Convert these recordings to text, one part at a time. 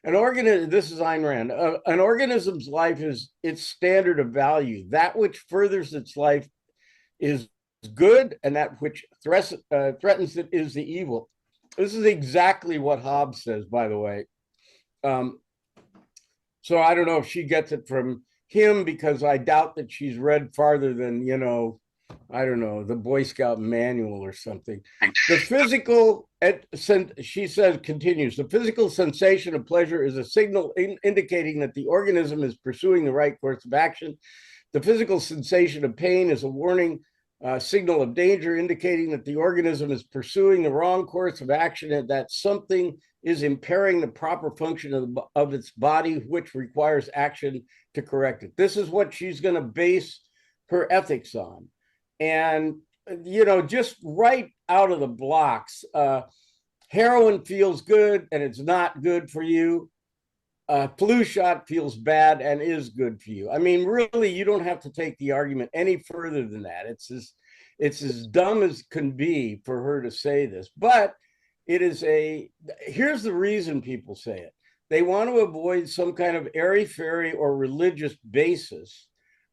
This is Ayn Rand. An organism's life is its standard of value. That which furthers its life is good, and that which threatens it is the evil. This is exactly what Hobbes says, by the way. Um, so I don't know if she gets it from him, because I doubt that she's read farther than, I don't know, the Boy Scout manual or something. The physical, she says, continues, the physical sensation of pleasure is a signal indicating that the organism is pursuing the right course of action. The physical sensation of pain is a warning signal of danger, indicating that the organism is pursuing the wrong course of action and that something is impairing the proper function of its body, which requires action to correct it. This is what she's going to base her ethics on. And, just right out of the blocks, heroin feels good and it's not good for you. Flu shot feels bad and is good for you. I mean, really, you don't have to take the argument any further than that. It's as dumb as can be for her to say this, but here's the reason people say it. They want to avoid some kind of airy-fairy or religious basis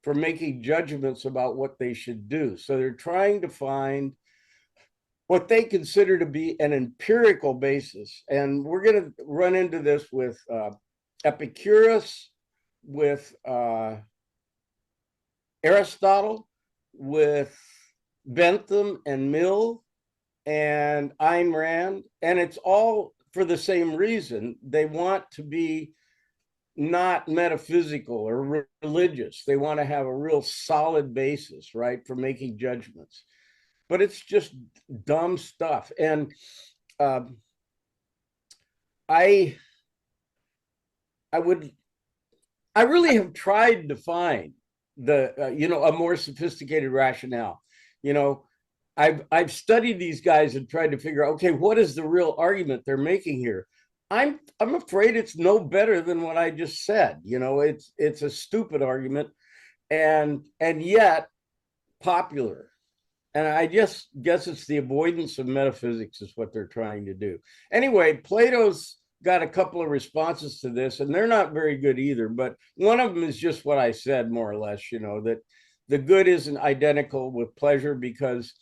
for making judgments about what they should do. So they're trying to find what they consider to be an empirical basis. And we're going to run into this with Epicurus, with Aristotle, with Bentham and Mill, and Ayn Rand. And it's all for the same reason. They want to be not metaphysical or religious. They want to have a real solid basis, right, for making judgments. But it's just dumb stuff. And I really have tried to find a more sophisticated rationale. I've studied these guys and tried to figure out, okay, what is the real argument they're making here? I'm afraid it's no better than what I just said. It's a stupid argument, and yet popular. And I just guess it's the avoidance of metaphysics is what they're trying to do. Anyway, Plato's got a couple of responses to this, and they're not very good either. But one of them is just what I said, more or less, that the good isn't identical with pleasure because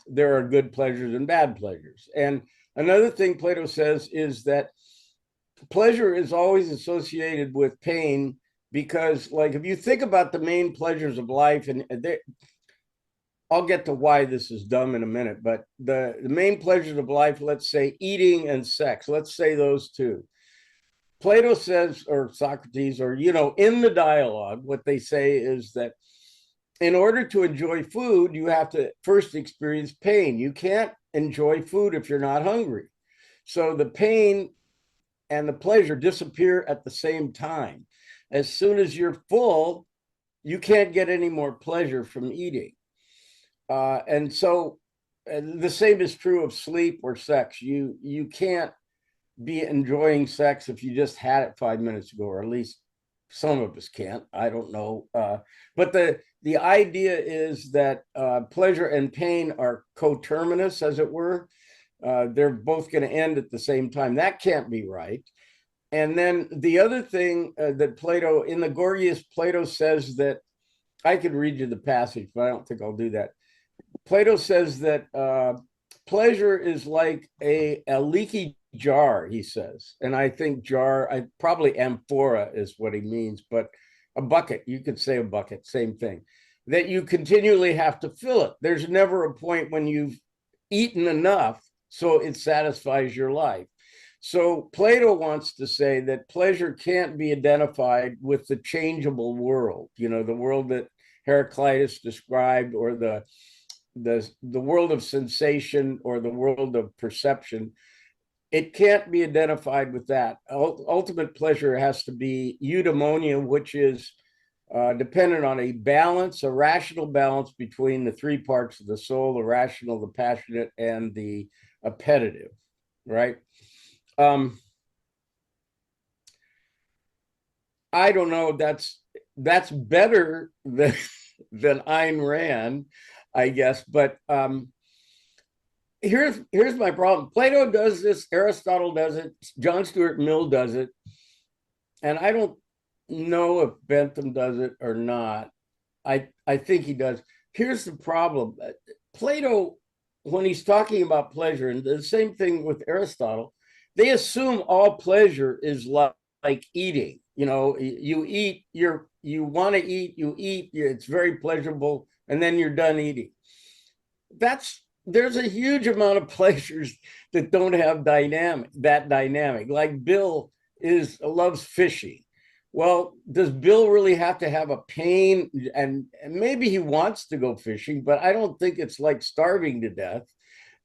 there are good pleasures and bad pleasures. And another thing Plato says is that pleasure is always associated with pain because, like, if you think about the main pleasures of life, and I'll get to why this is dumb in a minute, but the main pleasures of life, let's say eating and sex, let's say those two. Plato says, or Socrates, or, in the dialogue, what they say is that in order to enjoy food, you have to first experience pain. You can't enjoy food if you're not hungry. So the pain and the pleasure disappear at the same time. As soon as you're full, you can't get any more pleasure from eating. And so the same is true of sleep or sex. You can't be enjoying sex if you just had it 5 minutes ago, or at least some of us can't. I don't know. But the idea is that pleasure and pain are coterminous, as it were. They're both going to end at the same time. That can't be right. And then the other thing that Plato, in the Gorgias, Plato says that, I could read you the passage, but I don't think I'll do that. Plato says that pleasure is like a leaky jar, he says. And I think probably amphora is what he means, but a bucket, you could say a bucket, same thing. That you continually have to fill it. There's never a point when you've eaten enough so it satisfies your life. So Plato wants to say that pleasure can't be identified with the changeable world, the world that Heraclitus described, or the world of sensation, or the world of perception. It can't be identified with that. Ultimate pleasure has to be eudaimonia, which is dependent on a balance, a rational balance between the three parts of the soul: the rational, the passionate, and the appetitive, right? I don't know. That's better than Ayn Rand, I guess. But here's my problem. Plato does this, Aristotle does it, John Stuart Mill does it. and I don't know if Bentham does it or not. I think he does. Here's the problem. Plato, when he's talking about pleasure, and the same thing with Aristotle, they assume all pleasure is like eating. You know, you eat, you want to eat, you eat, it's very pleasurable, and then you're done eating. There's a huge amount of pleasures that don't have dynamic. Like Bill loves fishing. Well, does Bill really have to have a pain? And maybe he wants to go fishing, but I don't think it's like starving to death.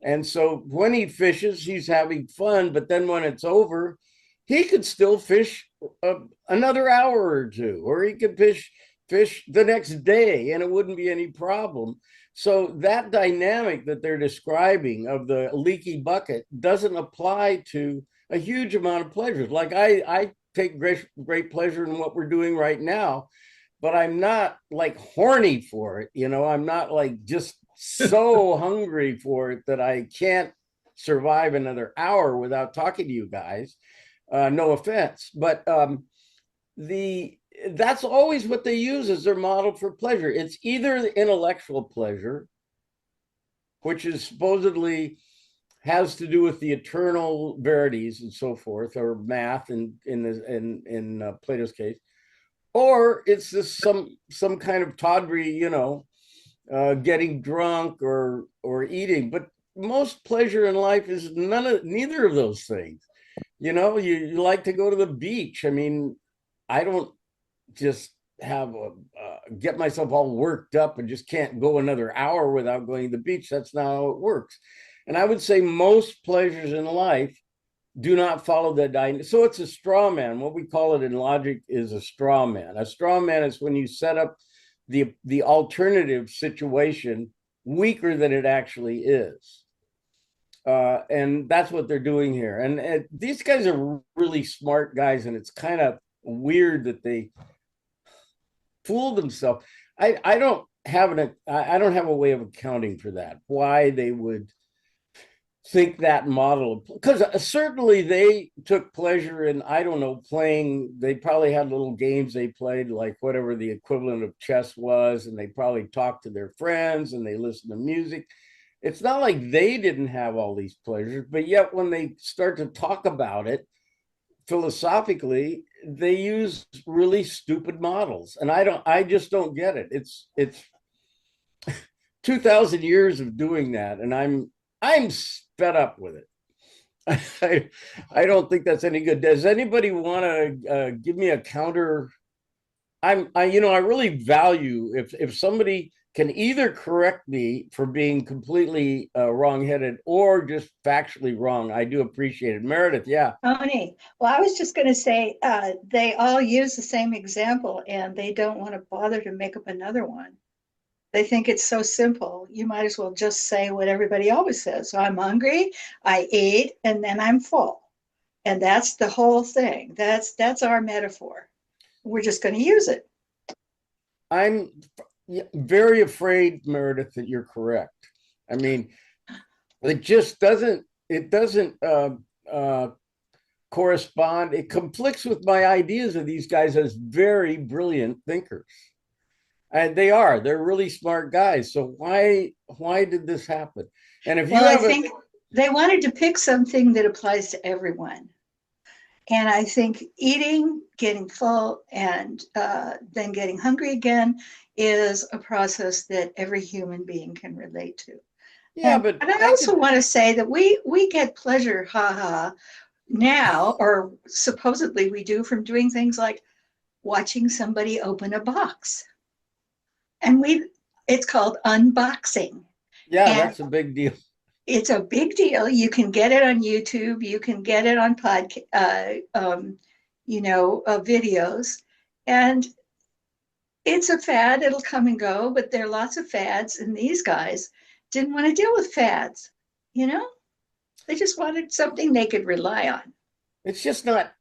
And so when he fishes, he's having fun. But then when it's over, he could still fish another hour or two, or he could fish the next day, and it wouldn't be any problem. So that dynamic that they're describing of the leaky bucket doesn't apply to a huge amount of pleasures. Like I take great pleasure in what we're doing right now, but I'm not like horny for it. You know, I'm not like just so hungry for it that I can't survive another hour without talking to you guys. No offense, but that's always what they use as their model for pleasure. It's either the intellectual pleasure, which is supposedly has to do with the eternal verities and so forth, or math in Plato's case, or it's this some kind of tawdry, you know, getting drunk or eating. But most pleasure in life is neither of those things. You know, you like to go to the beach. I mean, I don't just get myself all worked up and just can't go another hour without going to the beach. That's not how it works. And I would say most pleasures in life do not follow that dynamic. So it's a straw man. What we call it in logic is a straw man. A straw man is when you set up the alternative situation weaker than it actually is. And that's what they're doing here. And these guys are really smart guys, and it's kind of weird that they fool themselves. I don't have a way of accounting for that. Why they would think that model, because certainly they took pleasure in, I don't know, playing. They probably had little games they played, like whatever the equivalent of chess was, and they probably talked to their friends and they listened to music. It's not like they didn't have all these pleasures, but yet when they start to talk about it philosophically, they use really stupid models, and I just don't get it. It's 2,000 years of doing that, and I'm fed up with it. I don't think that's any good. Does anybody want to give me a counter? I really value if somebody can either correct me for being completely wrongheaded or just factually wrong. I do appreciate it. Meredith, yeah. Tony, well, I was just going to say they all use the same example and they don't want to bother to make up another one. They think it's so simple. You might as well just say what everybody always says. So I'm hungry, I ate, and then I'm full. And that's the whole thing. That's our metaphor. We're just going to use it. I'm very afraid, Meredith, that you're correct. I mean, it doesn't correspond. It conflicts with my ideas of these guys as very brilliant thinkers. And they're really smart guys. So why did this happen? And if you I think they wanted to pick something that applies to everyone. And I think eating, getting full, and then getting hungry again is a process that every human being can relate to. Yeah, and I also want to say that we get pleasure, haha, now, or supposedly we do, from doing things like watching somebody open a box. And it's called unboxing. Yeah, and that's a big deal. It's a big deal. You can get it on YouTube. You can get it on videos. And it's a fad. It'll come and go, but there are lots of fads. And these guys didn't want to deal with fads, you know? They just wanted something they could rely on. It's just not,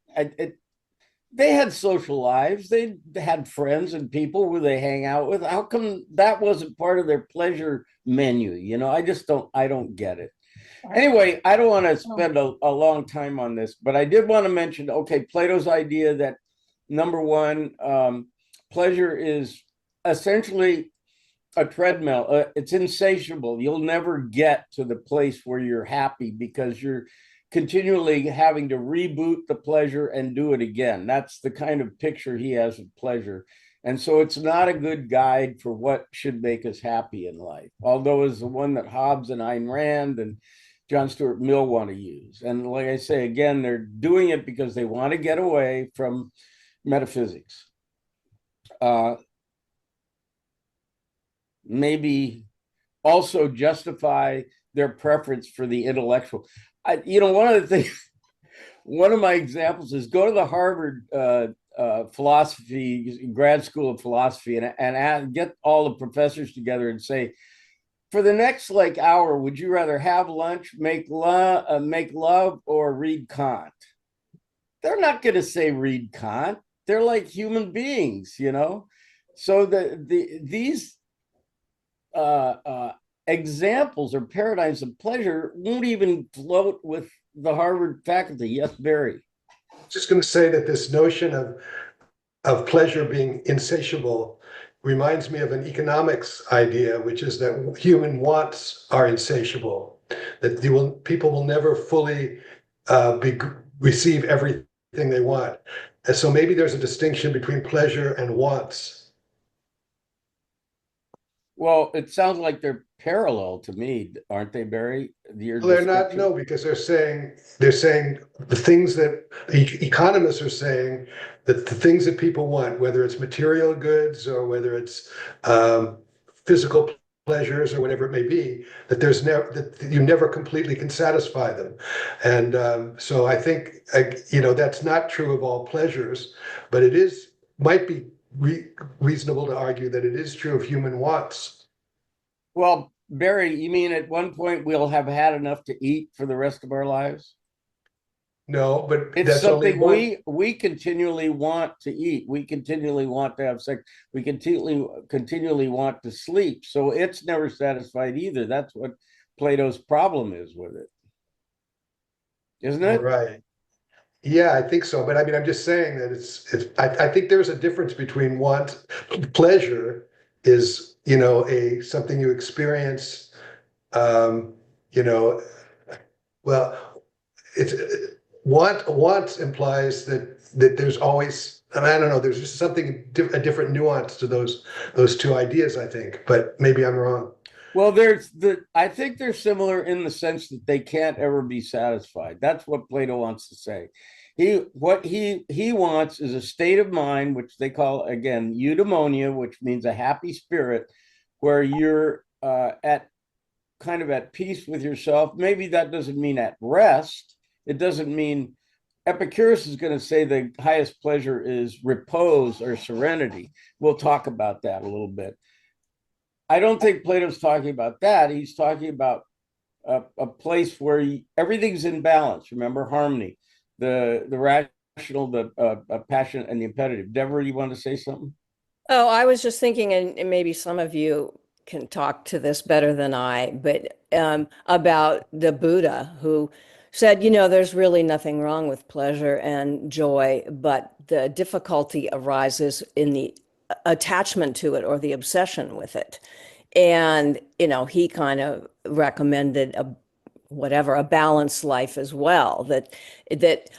they had social lives. They had friends and people who they hang out with. How come that wasn't part of their pleasure menu? You know, I don't get it. Anyway, I don't want to spend a long time on this, but I did want to mention, okay, Plato's idea that number one, pleasure is essentially a treadmill. It's insatiable. You'll never get to the place where you're happy because you're continually having to reboot the pleasure and do it again. That's the kind of picture he has of pleasure. And so it's not a good guide for what should make us happy in life, although it's the one that Hobbes and Ayn Rand and John Stuart Mill want to use. And like I say, again, they're doing it because they want to get away from metaphysics. Maybe also justify their preference for the intellectual. One of the things, one of my examples is go to the Harvard philosophy grad school of philosophy and get all the professors together and say, for the next like hour, would you rather have lunch, make love, or read Kant? They're not going to say read Kant. They're like human beings, you know. So these examples or paradigms of pleasure won't even float with the Harvard faculty. Yes, Barry. Just going to say that this notion of pleasure being insatiable reminds me of an economics idea, which is that human wants are insatiable, that people will never fully receive everything they want. And so maybe there's a distinction between pleasure and wants. Well, it sounds like they're parallel to me, aren't they, Barry? Well, they're not, no, because they're saying the things that economists are saying, that the things that people want, whether it's material goods or whether it's physical pleasures or whatever it may be, that you never completely can satisfy them. And so I think that's not true of all pleasures, but might be reasonable to argue that it is true of human wants. Well, Barry, you mean at one point we'll have had enough to eat for the rest of our lives? No, but it's that's something we continually want to eat. We continually want to have sex. We continually want to sleep. So it's never satisfied either. That's what Plato's problem is with it, isn't it? Right. Yeah, I think so. But I mean, I'm just saying that I think there's a difference between want. Pleasure is, something you experience, well, it's want implies that there's always, and I don't know, there's just a different nuance to those two ideas, I think, but maybe I'm wrong. Well, I think they're similar in the sense that they can't ever be satisfied. That's what Plato wants to say. What he wants is a state of mind, which they call, again, eudaimonia, which means a happy spirit, where you're at peace with yourself. Maybe that doesn't mean at rest. It doesn't mean Epicurus is going to say the highest pleasure is repose or serenity. We'll talk about that a little bit. I don't think Plato's talking about that. He's talking about a place where everything's in balance. Remember, harmony, the rational, the passion, and the imperative. Deborah, you want to say something? Oh, I was just thinking, and maybe some of you can talk to this better than I, but about the Buddha, who said, there's really nothing wrong with pleasure and joy, but the difficulty arises in the attachment to it or the obsession with it. And, he kind of recommended a balanced life as well, that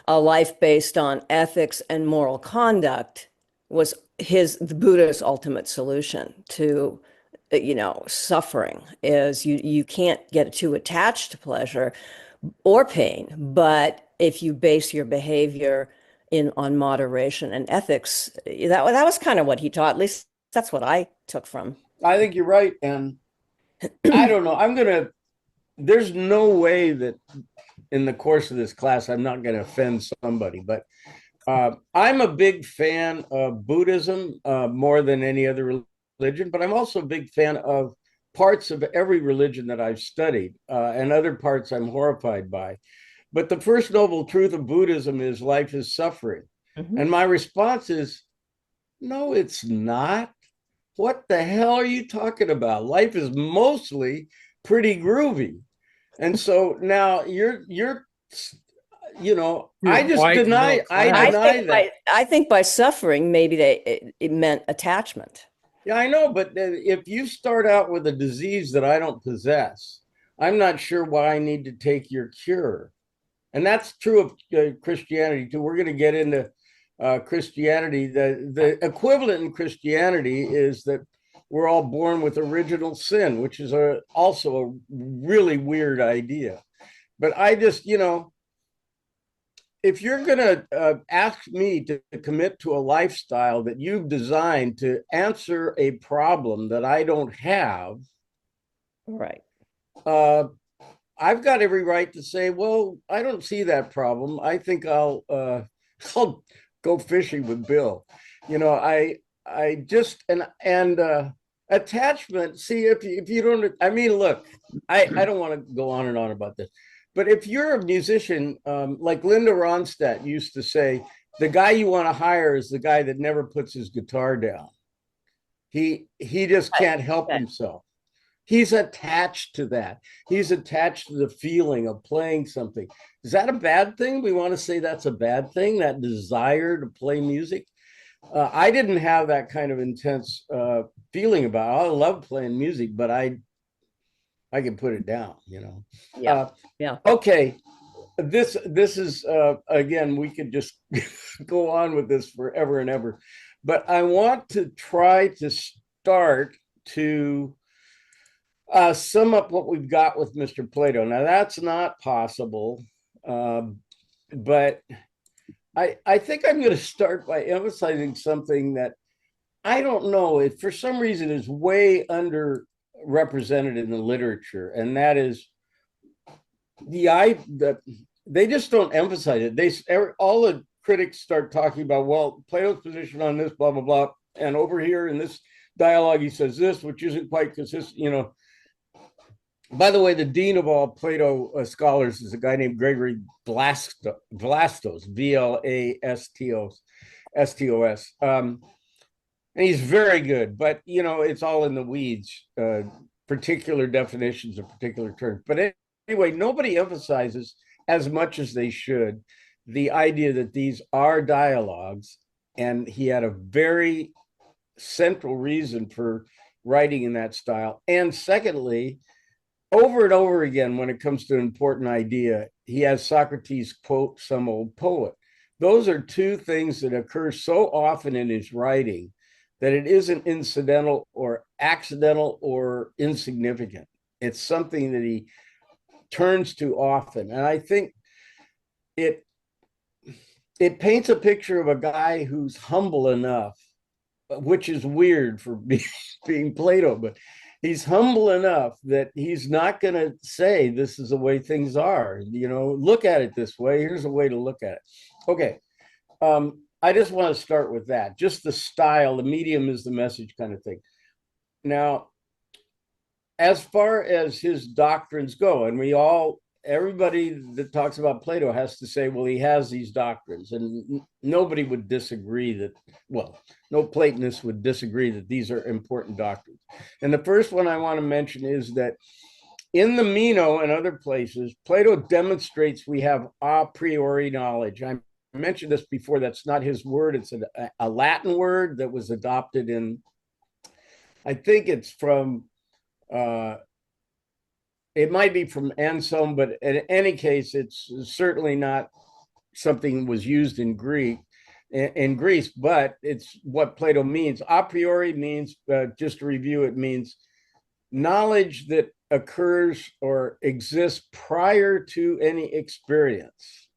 a life based on ethics and moral conduct was the Buddha's ultimate solution to, suffering. Is you can't get too attached to pleasure or pain, but if you base your behavior on moderation and ethics, that was kind of what he taught. At least that's what I took from. I think you're right, and I don't know. There's no way that in the course of this class I'm not going to offend somebody, but I'm a big fan of Buddhism more than any other religion, but I'm also a big fan of parts of every religion that I've studied, and other parts I'm horrified by. But the first noble truth of Buddhism is life is suffering. Mm-hmm. And my response is, no, it's not. What the hell are you talking about? Life is mostly pretty groovy. And so now you're I just White deny, milk I class. deny that. I think by suffering, maybe it meant attachment. Yeah, I know, but if you start out with a disease that I don't possess, I'm not sure why I need to take your cure. And that's true of Christianity too. We're going to get into Christianity. The equivalent in Christianity is that we're all born with original sin, which is also a really weird idea. But I just, if you're going to ask me to commit to a lifestyle that you've designed to answer a problem that I don't have, Right. I've got every right to say, well, I don't see that problem. I think I'll I'll go fishing with Bill. I just and attachment. See, if you don't, I mean, look, I don't want to go on and on about this, but if you're a musician, like Linda Ronstadt used to say, the guy you want to hire is the guy that never puts his guitar down. He just can't help himself. He's attached to that. He's attached to the feeling of playing something. Is that a bad thing? We want to say that's a bad thing, that desire to play music. I didn't have that kind of intense feeling about it. I love playing music, but I can put it down, Yeah. Yeah. Okay. This is again, we could just go on with this forever and ever, but I want to try to start to sum up what we've got with Mr. Plato. Now, that's not possible, but I think I'm going to start by emphasizing something that I don't know, it for some reason is way underrepresented in the literature, and that is that they just don't emphasize it. All the critics start talking about, well, Plato's position on this, blah, blah, blah, and over here in this dialogue, he says this, which isn't quite consistent, By the way, the dean of all Plato scholars is a guy named Gregory Vlastos, Vlastos. And he's very good, but it's all in the weeds, particular definitions of particular terms. But anyway, nobody emphasizes as much as they should the idea that these are dialogues, and he had a very central reason for writing in that style. And secondly, over and over again, when it comes to an important idea, he has Socrates quote some old poet. Those are two things that occur so often in his writing that it isn't incidental or accidental or insignificant. It's something that he turns to often. And I think it paints a picture of a guy who's humble enough, which is weird for being Plato, but he's humble enough that he's not going to say this is the way things are. Look at it this way. Here's a way to look at it. Okay. I just want to start with that. Just the style, the medium is the message kind of thing. Now, as far as his doctrines go, and everybody that talks about Plato has to say, well, he has these doctrines, and nobody would disagree no Platonist would disagree that these are important doctrines. And the first one I want to mention is that in the Meno and other places, Plato demonstrates we have a priori knowledge. I mentioned this before, that's not his word. It's a Latin word that was adopted I think it's from, it might be from Anselm, but in any case, it's certainly not something was used in Greece, but it's what Plato means. A priori means, just to review, it means knowledge that occurs or exists prior to any experience.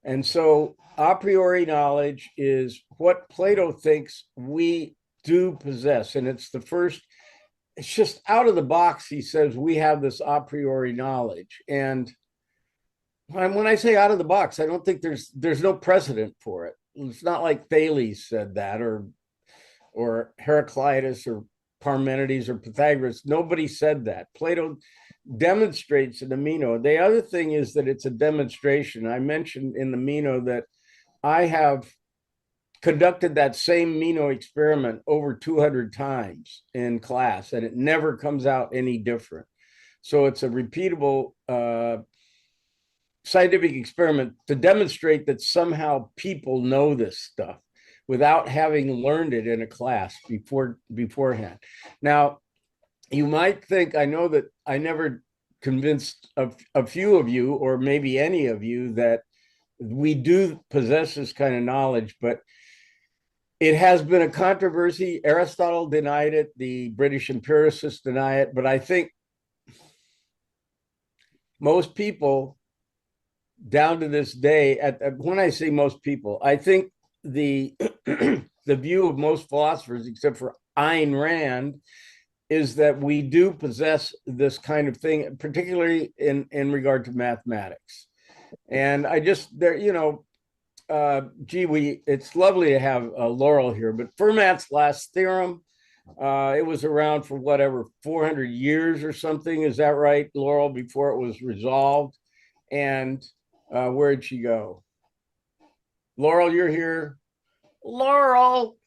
And so a priori knowledge is what Plato thinks we do possess. And it's just out of the box. He says we have this a priori knowledge. And when I say out of the box, I don't think there's no precedent for it. It's not like Thales said that, or Heraclitus or Parmenides or Pythagoras. Nobody said that. Plato demonstrates in the Meno. The other thing is that it's a demonstration. I mentioned in the Meno that I have conducted that same Meno experiment over 200 times in class, and it never comes out any different. So it's a repeatable scientific experiment to demonstrate that somehow people know this stuff without having learned it in a class beforehand. Now, you might think, I know that I never convinced a few of you, or maybe any of you, that we do possess this kind of knowledge, but it has been a controversy. Aristotle denied it, the British empiricists deny it, but I think most people down to this day, when I say most people, I think the the view of most philosophers, except for Ayn Rand, is that we do possess this kind of thing, particularly in regard to mathematics. And I just there, it's lovely to have Laurel here, but Fermat's last theorem, it was around for whatever 400 years or something. Is that right, Laurel? Before it was resolved, and where'd she go? Laurel, you're here. Laurel,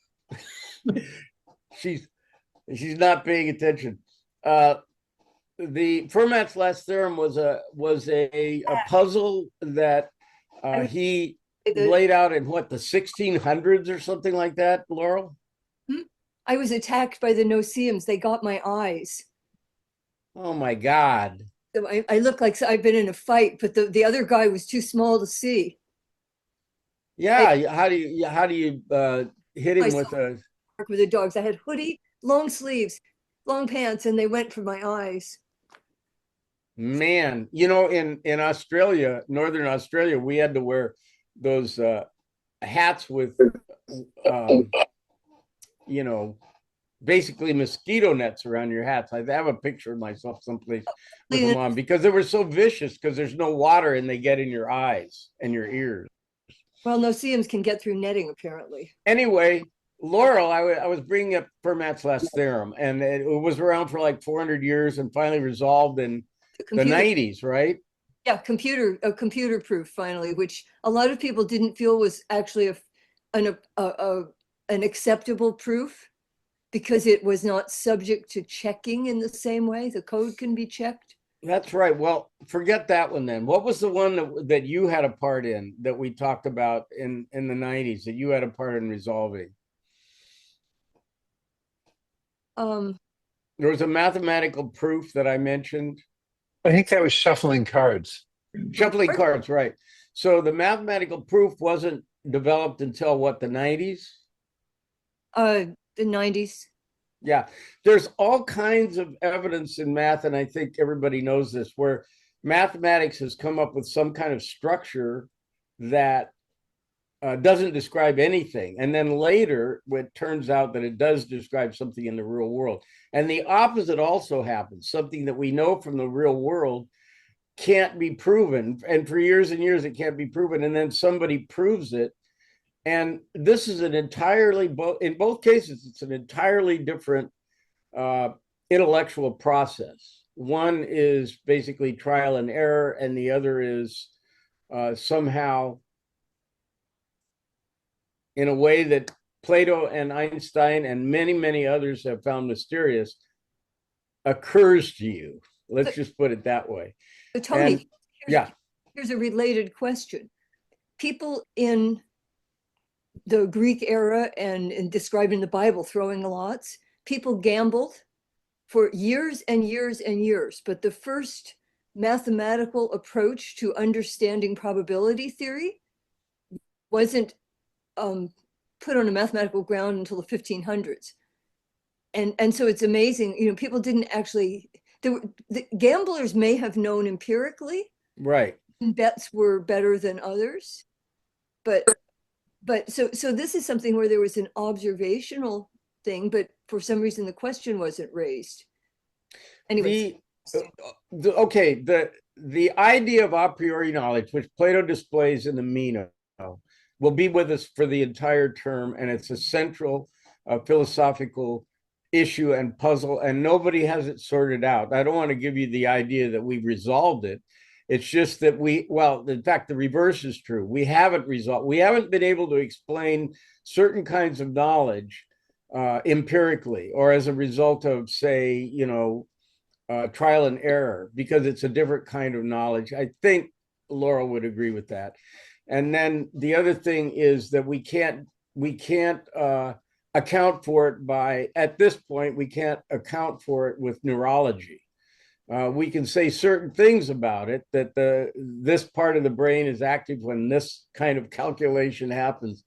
she's not paying attention. The Fermat's last theorem was a puzzle that he laid out in what, the 1600s or something like that, Laurel? I was attacked by the no-see-ums. They got my eyes. Oh my God. So I look like I've been in a fight, but the other guy was too small to see. Yeah, how do you hit him with a With the dogs? I had hoodie, long sleeves, long pants, and they went for my eyes. man? In Australia, Northern Australia, we had to wear those hats with basically mosquito nets around your hats. I have a picture of myself someplace with them on, because they were so vicious, because there's no water and they get in your eyes and your ears. Well, no-see-ums can get through netting, apparently. Anyway, Laurel, I was bringing up Fermat's last theorem, and it was around for like 400 years and finally resolved in the 90s, right? Yeah, computer proof finally, which a lot of people didn't feel was actually an acceptable proof, because it was not subject to checking in the same way. The code can be checked. That's right. Well, forget that one then. What was the one that you had a part in, that we talked about in the 90s, that you had a part in resolving? There was a mathematical proof that I mentioned. I think that was shuffling cards. Shuffling cards, right. So the mathematical proof wasn't developed until what, the 90s? The 90s. Yeah, there's all kinds of evidence in math, and I think everybody knows this, where mathematics has come up with some kind of structure that doesn't describe anything. And then later, it turns out that it does describe something in the real world. And the opposite also happens. Something that we know from the real world can't be proven. And for years and years, it can't be proven. And then somebody proves it. And this is in both cases, it's an entirely different intellectual process. One is basically trial and error, and the other is somehow, in a way that Plato and Einstein and many, many others have found mysterious, occurs to you. Let's just put it that way. So Tony, yeah, here's a related question. People in the Greek era and described in the Bible throwing lots, people gambled for years and years and years. But the first mathematical approach to understanding probability theory wasn't put on a mathematical ground until the 1500s. And so it's amazing, people didn't actually, the gamblers may have known empirically, right, bets were better than others, but so this is something where there was an observational thing, but for some reason the question wasn't raised. Anyway, the idea of a priori knowledge, which Plato displays in the Meno, will be with us for the entire term, and it's a central philosophical issue and puzzle, and nobody has it sorted out. I don't want to give you the idea that we've resolved it. It's just that in fact, the reverse is true. We haven't resolved. We haven't been able to explain certain kinds of knowledge empirically, or as a result of, say, trial and error, because it's a different kind of knowledge. I think Laurel would agree with that. And then the other thing is that we can't account for it by, at this point, we can't account for it with neurology. We can say certain things about it, that this part of the brain is active when this kind of calculation happens,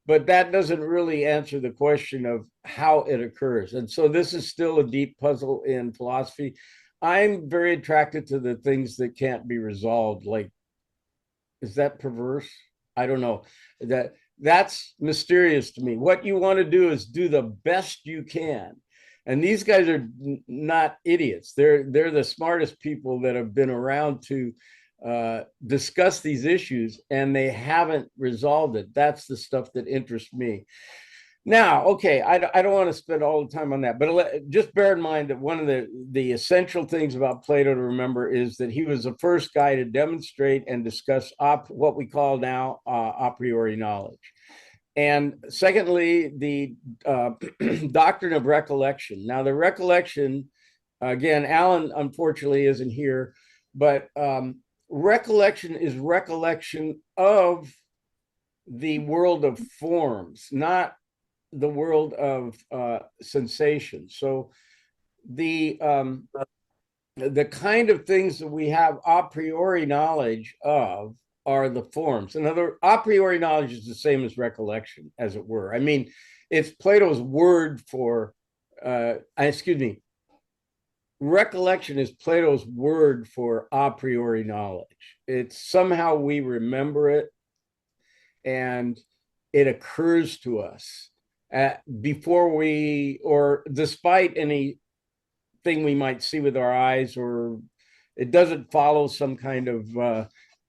but that doesn't really answer the question of how it occurs. And so this is still a deep puzzle in philosophy. I'm very attracted to the things that can't be resolved. Like, is that perverse? I don't know. That's mysterious to me. What you want to do is do the best you can. And these guys are not idiots. They're the smartest people that have been around to discuss these issues, and they haven't resolved it. That's the stuff that interests me. Now, okay, I don't want to spend all the time on that, but just bear in mind that one of the essential things about Plato to remember is that he was the first guy to demonstrate and discuss what we call now a priori knowledge. And secondly, the doctrine of recollection. Now, the recollection, again, Alan unfortunately isn't here, but recollection is recollection of the world of forms, not the world of sensation. So the kind of things that we have a priori knowledge of are the forms. Another, a priori knowledge is the same as recollection, as it were. I mean, it's Plato's word for, recollection is Plato's word for a priori knowledge. It's somehow we remember it and it occurs to us before we, or despite anything we might see with our eyes, or it doesn't follow some kind of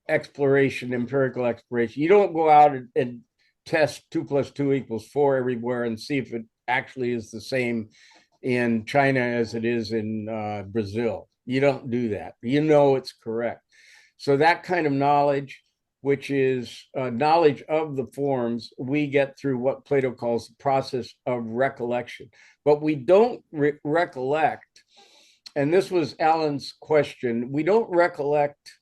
exploration, empirical exploration. You don't go out and test 2 + 2 = 4 everywhere and see if it actually is the same in China as it is in Brazil. You don't do that. You know it's correct. So that kind of knowledge, which is knowledge of the forms, we get through what Plato calls the process of recollection. But we don't recollect, and this was Alan's question, we don't recollect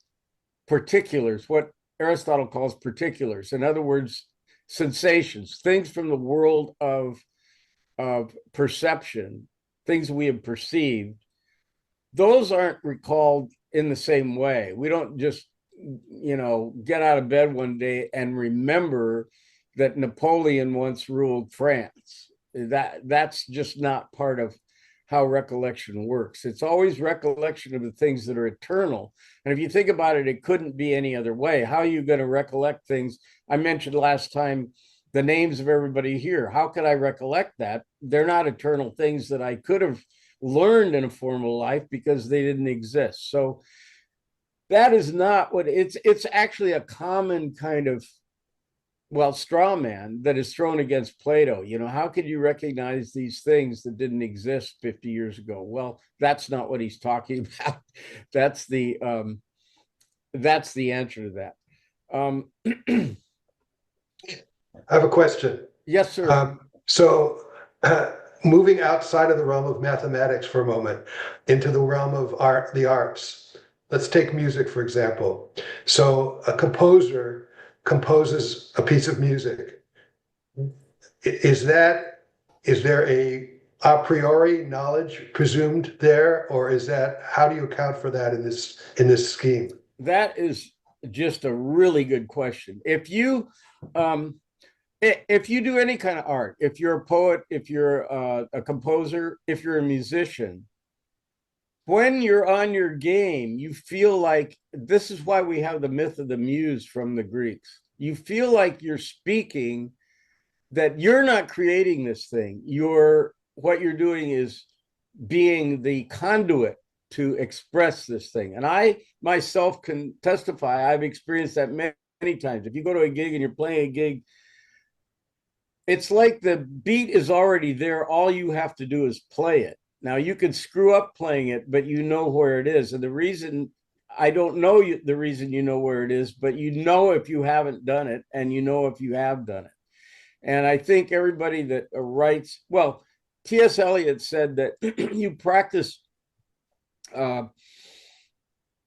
particulars, what Aristotle calls particulars. In other words, sensations, things from the world of perception, things we have perceived. Those aren't recalled in the same way. We don't just, get out of bed one day and remember that Napoleon once ruled France. That's just not part of how recollection works. It's always recollection of the things that are eternal. And if you think about it, it couldn't be any other way. How are you going to recollect things? I mentioned last time the names of everybody here. How could I recollect that? They're not eternal things that I could have learned in a formal life because they didn't exist. So that is not what it's actually a common kind of, straw man that is thrown against Plato. How could you recognize these things that didn't exist 50 years ago? Well, that's not what he's talking about. That's the answer to that. I have a question. Yes, sir. Moving outside of the realm of mathematics for a moment into the realm of the arts. Let's take music, for example. So a composer composes a piece of music. Is there a priori knowledge presumed there, or how do you account for that in this scheme? That is just a really good question. If you do any kind of art, if you're a poet, if you're a composer, if you're a musician, when you're on your game, you feel like, this is why we have the myth of the muse from the Greeks. You feel like you're speaking, that you're not creating this thing. What you're doing is being the conduit to express this thing. And I myself can testify, I've experienced that many times. If you go to a gig and you're playing a gig, it's like the beat is already there. All you have to do is play it. Now, you could screw up playing it, but you know where it is. And the reason, I don't know the reason you know where it is, but you know if you haven't done it, and you know if you have done it. And I think everybody that writes, T.S. Eliot said that you practice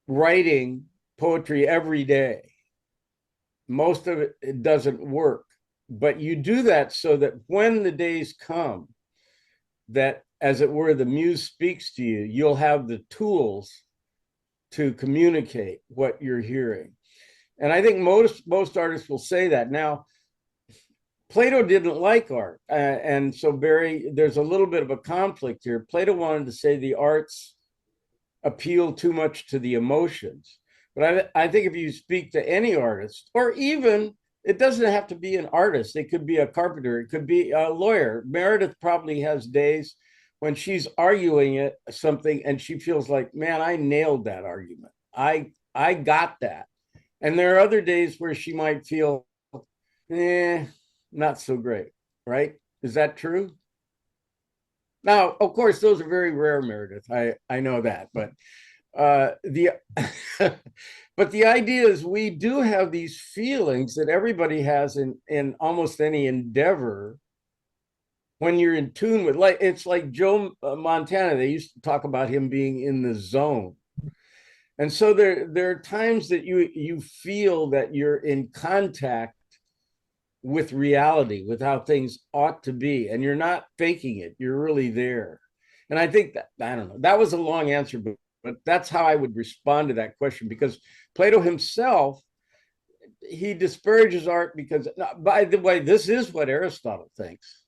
writing poetry every day. Most of it doesn't work, but you do that so that when the days come that, as it were, the muse speaks to you, you'll have the tools to communicate what you're hearing. And I think most artists will say that. Now, Plato didn't like art. And so, Barry, there's a little bit of a conflict here. Plato wanted to say the arts appeal too much to the emotions. But I think if you speak to any artist, or even, it doesn't have to be an artist, it could be a carpenter, it could be a lawyer. Meredith probably has days when she's arguing something and she feels like, man, I nailed that argument. I got that. And there are other days where she might feel, not so great, right? Is that true? Now, of course, those are very rare, Meredith. I know that, but the but the idea is we do have these feelings that everybody has in almost any endeavor when you're in tune with, like, it's like Joe Montana. They used to talk about him being in the zone. And so there are times that you feel that you're in contact with reality, with how things ought to be, and you're not faking it. You're really there. And I think that, I don't know, that was a long answer, but that's how I would respond to that question, because Plato himself, he disparages art because, by the way, this is what Aristotle thinks.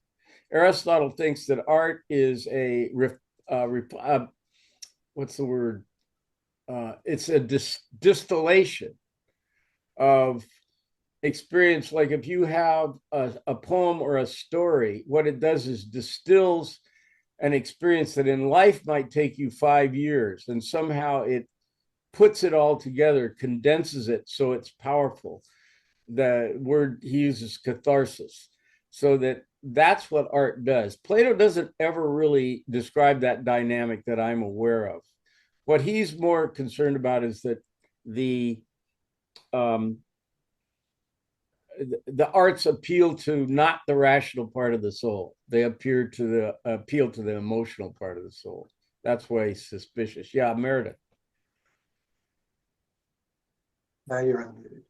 Aristotle thinks that art is what's the word? It's a distillation of experience. Like if you have a poem or a story, what it does is distills an experience that in life might take you 5 years, and somehow it puts it all together, condenses it so it's powerful. The word he uses, catharsis. So that's what art does. Plato doesn't ever really describe that dynamic that I'm aware of. What he's more concerned about is that the arts appeal to not the rational part of the soul. They appeal to the emotional part of the soul. That's why he's suspicious. Yeah, Meredith. Now you're unmuted.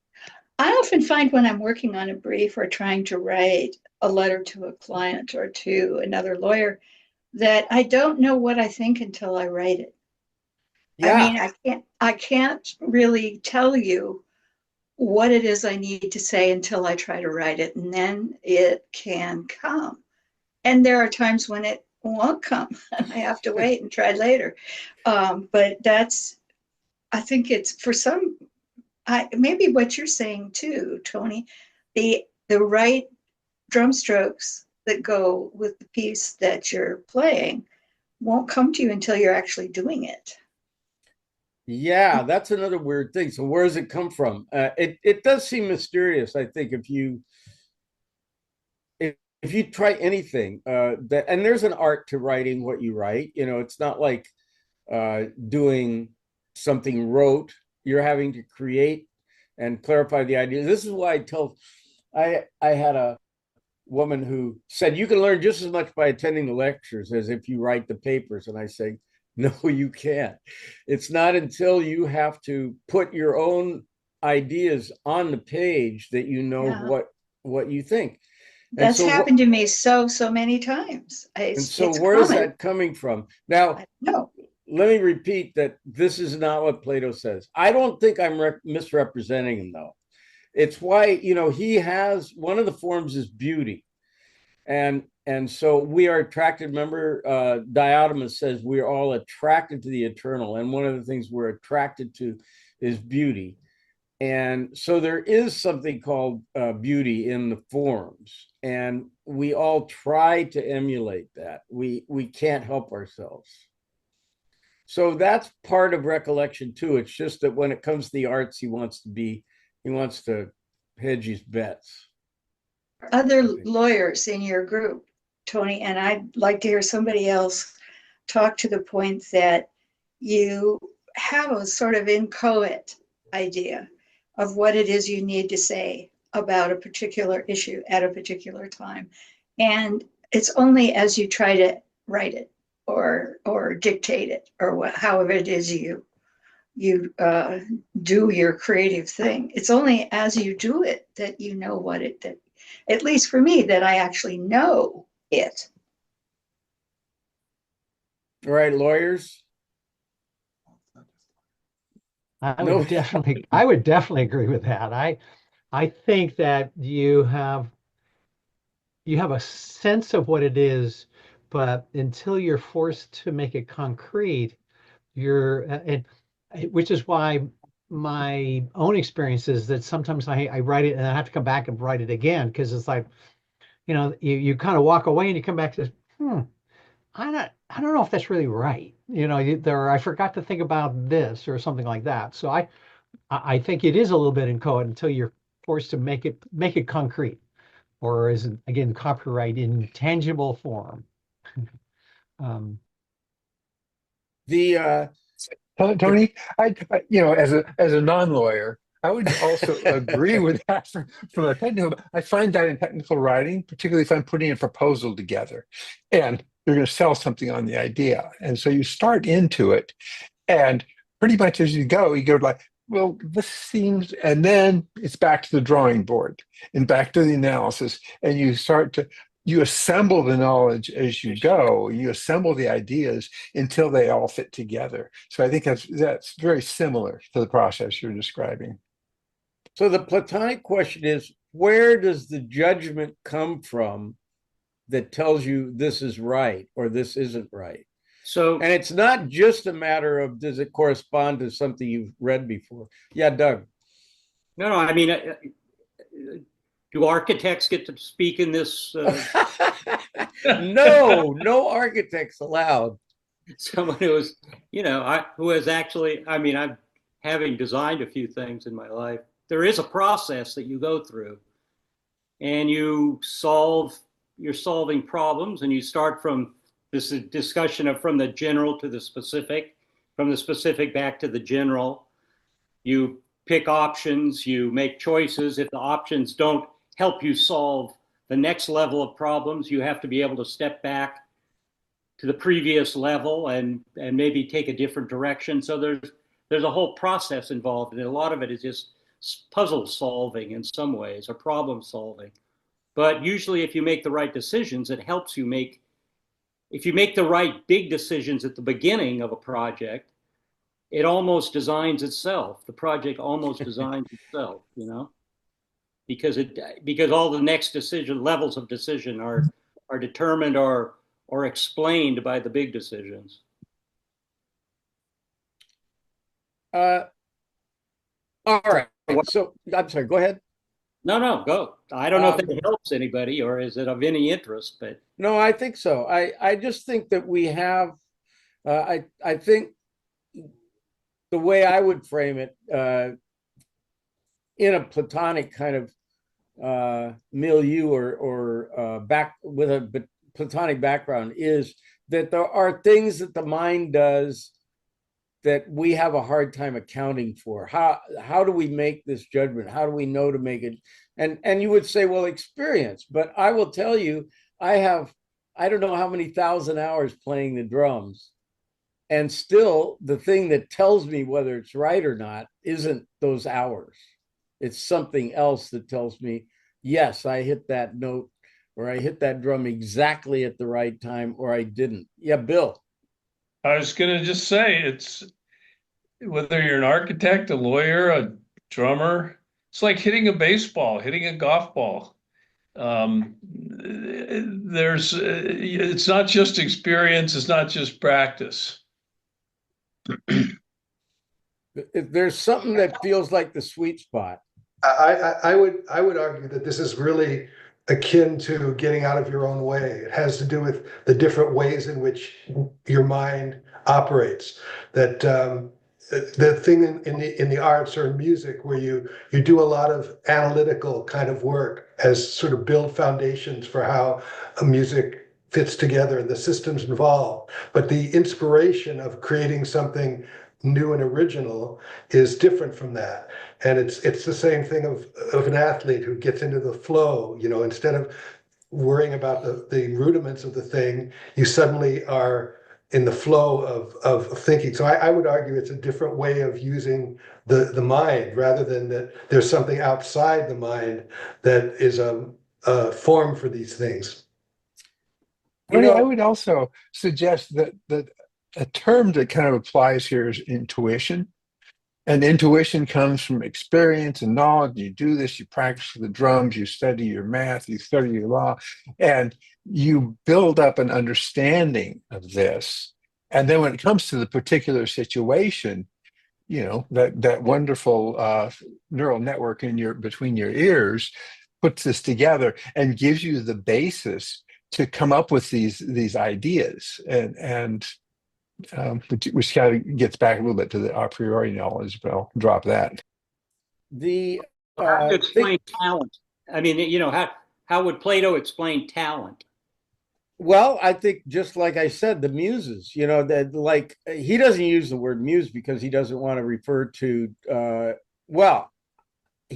I often find when I'm working on a brief or trying to write a letter to a client or to another lawyer that I don't know what I think until I write it. Yeah. I mean, I can't really tell you what it is I need to say until I try to write it, and then it can come. And there are times when it won't come and I have to wait and try later. But I think it's for some, maybe what you're saying too, Tony, the right drum strokes that go with the piece that you're playing won't come to you until you're actually doing it. Yeah, that's another weird thing. So where does it come from? It does seem mysterious, I think, if you try anything, and there's an art to writing what you write. You know, it's not like doing something rote. You're having to create and clarify the idea. This is why I had a woman who said, you can learn just as much by attending the lectures as if you write the papers. And I say, no, you can't. It's not until you have to put your own ideas on the page that you know what you think. That's happened to me so many times. And so where is that coming from? Now, no. Let me repeat that this is not what Plato says. I don't think I'm misrepresenting him, though. It's why, you know, he has, one of the forms is beauty. And so we are attracted. Remember, Diotimus says we're all attracted to the eternal. And one of the things we're attracted to is beauty. And so there is something called beauty in the forms. And we all try to emulate that. We can't help ourselves. So that's part of recollection too. It's just that when it comes to the arts, he wants to hedge his bets. Other lawyers in your group, Tony, and I'd like to hear somebody else talk to the point that you have a sort of inchoate idea of what it is you need to say about a particular issue at a particular time. And it's only as you try to write it or dictate it or however it is you you do your creative thing. It's only as you do it that you know what it, that, at least for me, that I actually know it. All right, lawyers. I No. would definitely agree with that. I think that you have a sense of what it is, but until you're forced to make it concrete, and which is why my own experience is that sometimes I write it and I have to come back and write it again because it's like, you kind of walk away and you come back to, I don't know if that's really right. I forgot to think about this or something like that. So I think it is a little bit inchoate until you're forced to make it concrete, or is it, again, copyright in tangible form. The Tony, as a non-lawyer, I would also agree with that from a technical. I find that in technical writing, particularly if I'm putting a proposal together, and you're going to sell something on the idea, and so you start into it, and pretty much as you go like, well, this seems, and then it's back to the drawing board and back to the analysis, and you assemble the knowledge as you go. You assemble the ideas until they all fit together. So I think that's very similar to the process you're describing. So the Platonic question is, where does the judgment come from that tells you this is right or this isn't right? So, And it's not just a matter of, does it correspond to something you've read before? Yeah, Doug. no, I mean, do architects get to speak in this? No architects allowed. Someone who is, who has actually, I mean, I'm having designed a few things in my life. There is a process that you go through, and you're solving problems, and you start from this discussion of from the general to the specific, from the specific back to the general. You pick options, you make choices. If the options don't help you solve the next level of problems, you have to be able to step back to the previous level and maybe take a different direction. So there's a whole process involved, and a lot of it is just puzzle solving in some ways, or problem solving. But usually if you make the right decisions, it helps you if you make the right big decisions at the beginning of a project, it almost designs itself. The project almost designs itself, because all the next levels of decision are determined or explained by the big decisions. All right. So I'm sorry, go ahead. No, go. I don't know if that helps anybody or is it of any interest, but No, I think so. I just think that we have, I think the way I would frame it, in a Platonic kind of milieu or back with a Platonic background, is that there are things that the mind does that we have a hard time accounting for. How do we make this judgment? How do we know to make it? And you would say, well, experience. But I will tell you, I don't know how many thousand hours playing the drums. And still, the thing that tells me whether it's right or not isn't those hours. It's something else that tells me, yes, I hit that note, or I hit that drum exactly at the right time, or I didn't. Yeah, Bill. I was going to just say, it's whether you're an architect, a lawyer, a drummer, it's like hitting a baseball, hitting a golf ball. It's not just experience, it's not just practice. There's something that feels like the sweet spot. I would argue that this is really akin to getting out of your own way. It has to do with the different ways in which your mind operates. That the thing in the arts or in music where you do a lot of analytical kind of work as sort of build foundations for how a music fits together and the systems involved. But the inspiration of creating something new and original is different from that. And it's the same thing of an athlete who gets into the flow, instead of worrying about the rudiments of the thing, you suddenly are in the flow of thinking. So I would argue it's a different way of using the mind, rather than that there's something outside the mind that is a form for these things. You know, I would also suggest that a term that kind of applies here is intuition. And intuition comes from experience and knowledge. You do this, you practice the drums, you study your math, you study your law, and you build up an understanding of this. And then when it comes to the particular situation, that wonderful neural network between your ears puts this together and gives you the basis to come up with these ideas, and which kind of gets back a little bit to the a priori knowledge, but I'll drop that. the How would you explain thing, talent? I mean, how would Plato explain talent? well, I think just like I said, the muses, that like he doesn't use the word muse because he doesn't want to refer to well,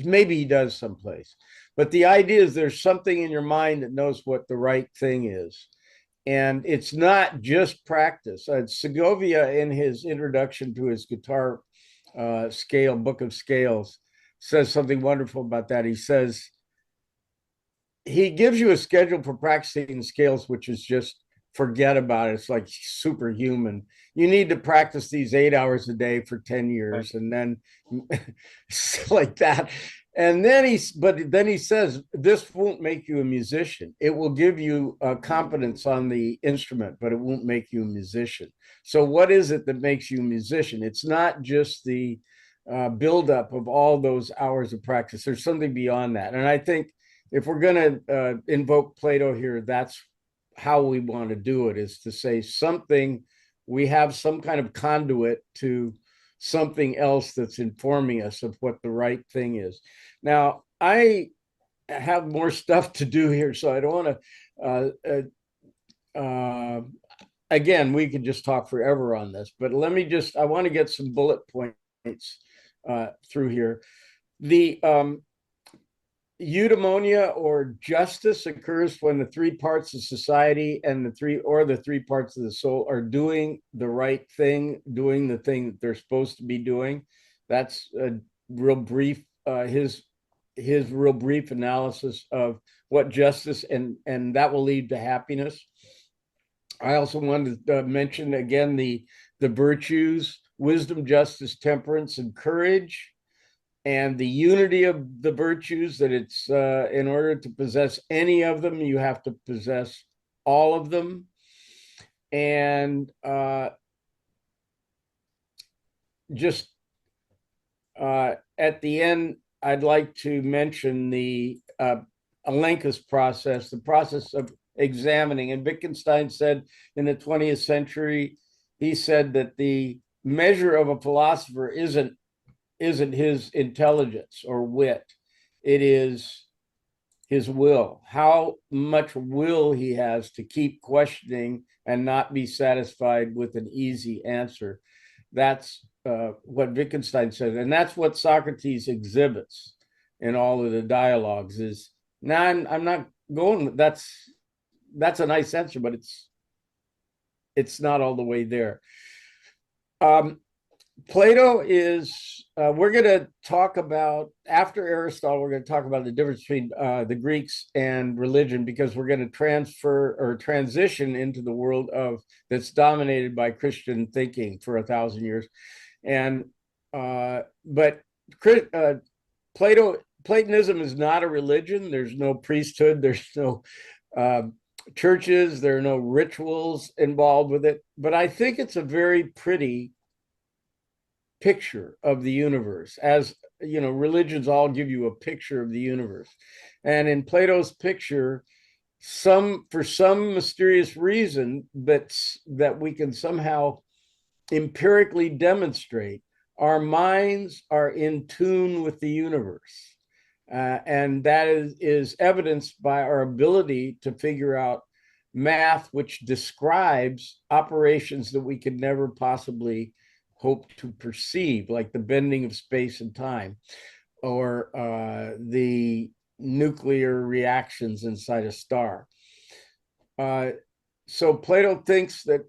maybe he does someplace, but the idea is there's something in your mind that knows what the right thing is. And it's not just practice. Segovia, in his introduction to his guitar scale, Book of Scales, says something wonderful about that. He says, he gives you a schedule for practicing scales, which is just forget about it. It's like superhuman. You need to practice these 8 hours a day for 10 years, and then like that. And then he says, this won't make you a musician. It will give you competence on the instrument, but it won't make you a musician. So what is it that makes you a musician? It's not just the buildup of all those hours of practice. There's something beyond that. And I think if we're going to invoke Plato here, that's how we want to do it, is to say something, we have some kind of conduit to something else that's informing us of what the right thing is. Now, I have more stuff to do here, so I don't want to, again, we could just talk forever on this, but I want to get some bullet points through here. The eudaimonia, or justice, occurs when the three parts of society and the three parts of the soul are doing the right thing, doing the thing that they're supposed to be doing. That's a real brief, his real brief analysis of what justice, and that will lead to happiness. I also wanted to mention again the virtues: wisdom, justice, temperance, and courage. And the unity of the virtues, that it's in order to possess any of them, you have to possess all of them. And just at the end, I'd like to mention the Elenchus process, the process of examining. And Wittgenstein said in the 20th century, he said that the measure of a philosopher isn't his intelligence or wit, it is his will, how much will he has to keep questioning and not be satisfied with an easy answer. That's what Wittgenstein said, and that's what Socrates exhibits in all of the dialogues. Is now I'm not going. That's a nice answer, but it's not all the way there. Plato is, we're going to talk about, after Aristotle, we're going to talk about the difference between the Greeks and religion, because we're going to transition into the world that's dominated by Christian thinking for 1,000 years. And, but Platonism is not a religion. There's no priesthood. There's no churches. There are no rituals involved with it. But I think it's a very pretty picture of the universe. As you know, religions all give you a picture of the universe, and in Plato's picture, for some mysterious reason that we can somehow empirically demonstrate, our minds are in tune with the universe, and that is evidenced by our ability to figure out math which describes operations that we could never possibly hope to perceive, like the bending of space and time, or the nuclear reactions inside a star. So Plato thinks that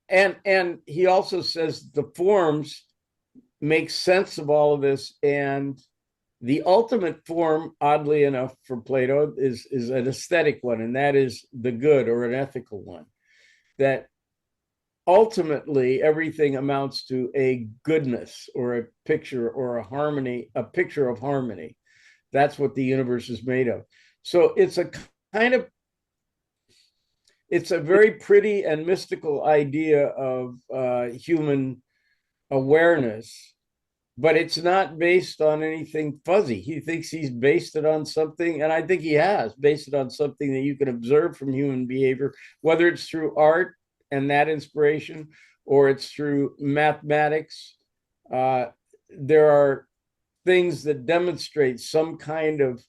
and he also says the forms make sense of all of this, and the ultimate form, oddly enough, for Plato is an aesthetic one, and that is the good or an ethical one. That ultimately everything amounts to a goodness or a picture or a harmony, a picture of harmony. That's what the universe is made of. So it's a kind of, it's a very pretty and mystical idea of human awareness, but it's not based on anything fuzzy. He thinks he's based it on something, and I think he has based it on something that you can observe from human behavior, whether it's through art and that inspiration, or it's through mathematics. There are things that demonstrate some kind of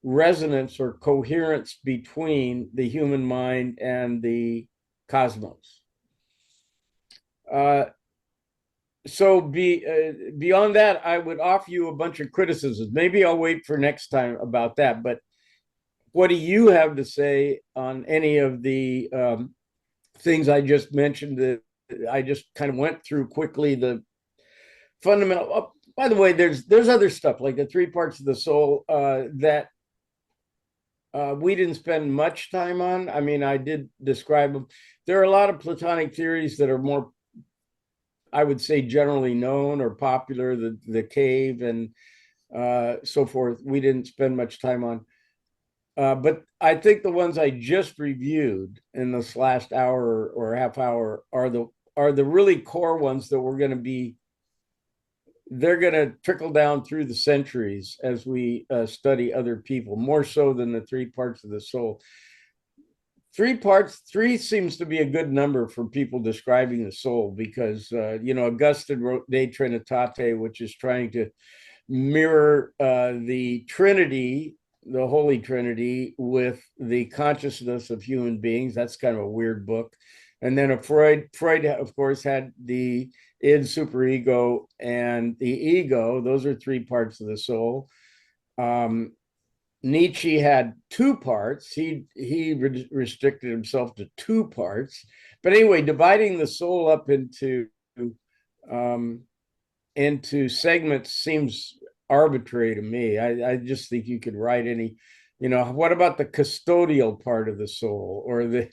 resonance or coherence between the human mind and the cosmos. So beyond that, I would offer you a bunch of criticisms. Maybe I'll wait for next time about that. But what do you have to say on any of the things I just mentioned? That I just kind of went through quickly. The fundamental. Oh, by the way, there's other stuff like the three parts of the soul that we didn't spend much time on. I mean, I did describe them. There are a lot of Platonic theories that are more, I would say, generally known or popular, the cave and so forth. We didn't spend much time on. But I think the ones I just reviewed in this last hour or half hour are the really core ones that we're going to be, they're going to trickle down through the centuries as we study other people, more so than the three parts of the soul. Three seems to be a good number for people describing the soul, because Augustine wrote De Trinitate, which is trying to mirror the Trinity, the Holy Trinity, with the consciousness of human beings. That's kind of a weird book. And then Freud, of course, had the id, superego, and the ego. Those are three parts of the soul. Nietzsche had two parts. He restricted himself to two parts. But anyway, dividing the soul up into segments seems arbitrary to me. I just think you could write any, what about the custodial part of the soul, or the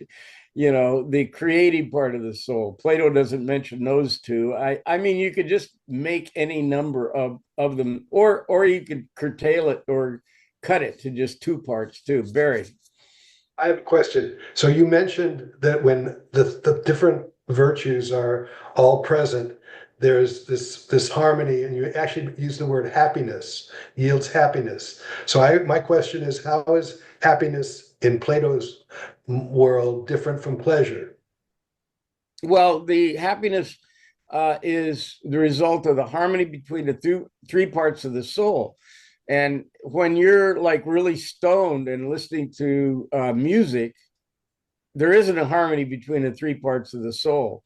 creative part of the soul? Plato doesn't mention those two. I mean, you could just make any number of them, or you could curtail it or cut it to just two parts too. Barry. I have a question. So you mentioned that when the different virtues are all present, there's this harmony, and you actually use the word happiness, yields happiness. So my question is, how is happiness in Plato's world different from pleasure? Well, the happiness is the result of the harmony between the three parts of the soul. And when you're like really stoned and listening to music, there isn't a harmony between the three parts of the soul.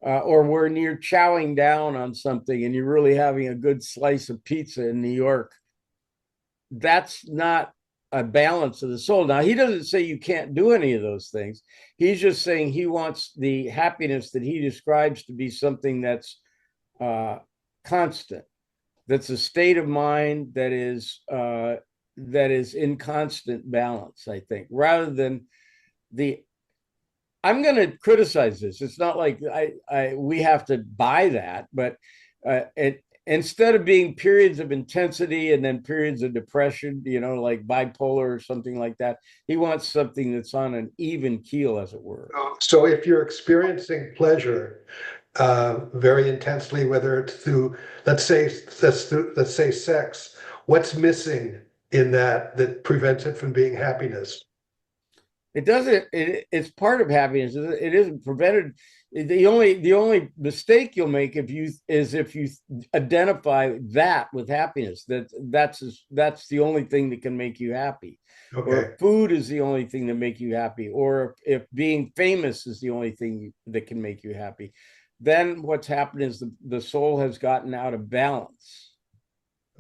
Or when you're chowing down on something and you're really having a good slice of pizza in New York, that's not a balance of the soul. Now, he doesn't say you can't do any of those things. He's just saying he wants the happiness that he describes to be something that's constant. That's a state of mind that is in constant balance, I think, rather than I'm going to criticize this. It's not like we have to buy that, but instead of being periods of intensity and then periods of depression, like bipolar or something like that, he wants something that's on an even keel, as it were. So if you're experiencing pleasure very intensely, whether it's through, let's say sex, what's missing in that prevents it from being happiness? It doesn't. It's part of happiness. It isn't prevented. The only mistake you'll make if you identify that with happiness. That's the only thing that can make you happy. Okay. Or if food is the only thing that make you happy, or if being famous is the only thing that can make you happy, then what's happened is the soul has gotten out of balance.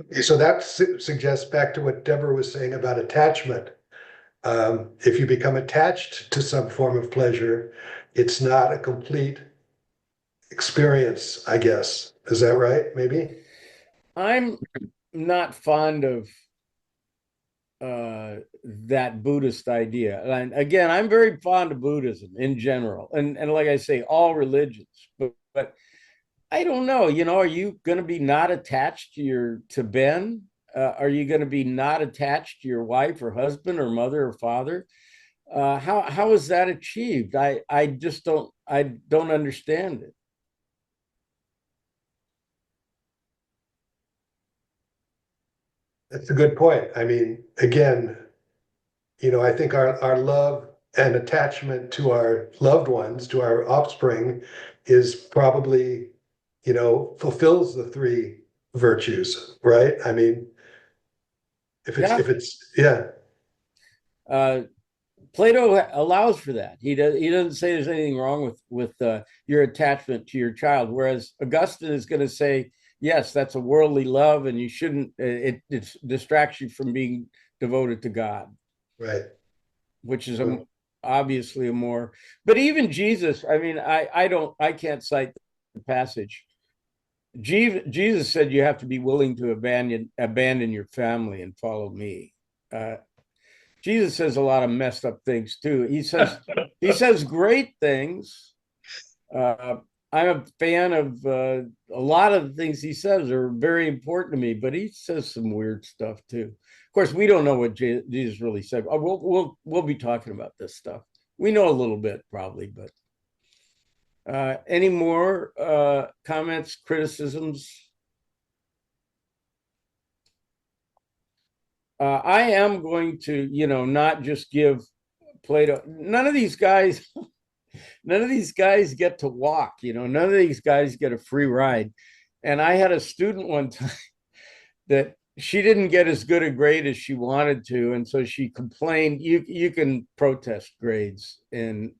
Okay, so that suggests back to what Deborah was saying about attachment. If you become attached to some form of pleasure, it's not a complete experience, I guess. Is that right? Maybe? I'm not fond of that Buddhist idea. And again, I'm very fond of Buddhism in general, and like I say, all religions. But I don't know. Are you going to be not attached to Ben? Are you going to be not attached to your wife or husband or mother or father? How is that achieved? I just don't understand it. That's a good point. I mean, again, I think our love and attachment to our loved ones, to our offspring, is probably, fulfills the three virtues, right? I mean, Yeah. if it's yeah, Uh, Plato allows for that. He doesn't say there's anything wrong with your attachment to your child, whereas Augustine is going to say, yes, that's a worldly love, and you shouldn't. It distracts you from being devoted to God, right. which is obviously a more. But even Jesus, I mean, I can't cite the passage. Jesus said you have to be willing to abandon your family and follow me. Jesus says a lot of messed up things too. He says great things. I'm a fan of a lot of the things he says are very important to me, but he says some weird stuff too. Of course, we don't know what Jesus really said. We'll be talking about this stuff. We know a little bit probably, but any more comments, criticisms? I am going to, not just give Plato. None of these guys get to walk. None of these guys get a free ride. And I had a student one time that she didn't get as good a grade as she wanted to, and so she complained. You can protest grades, and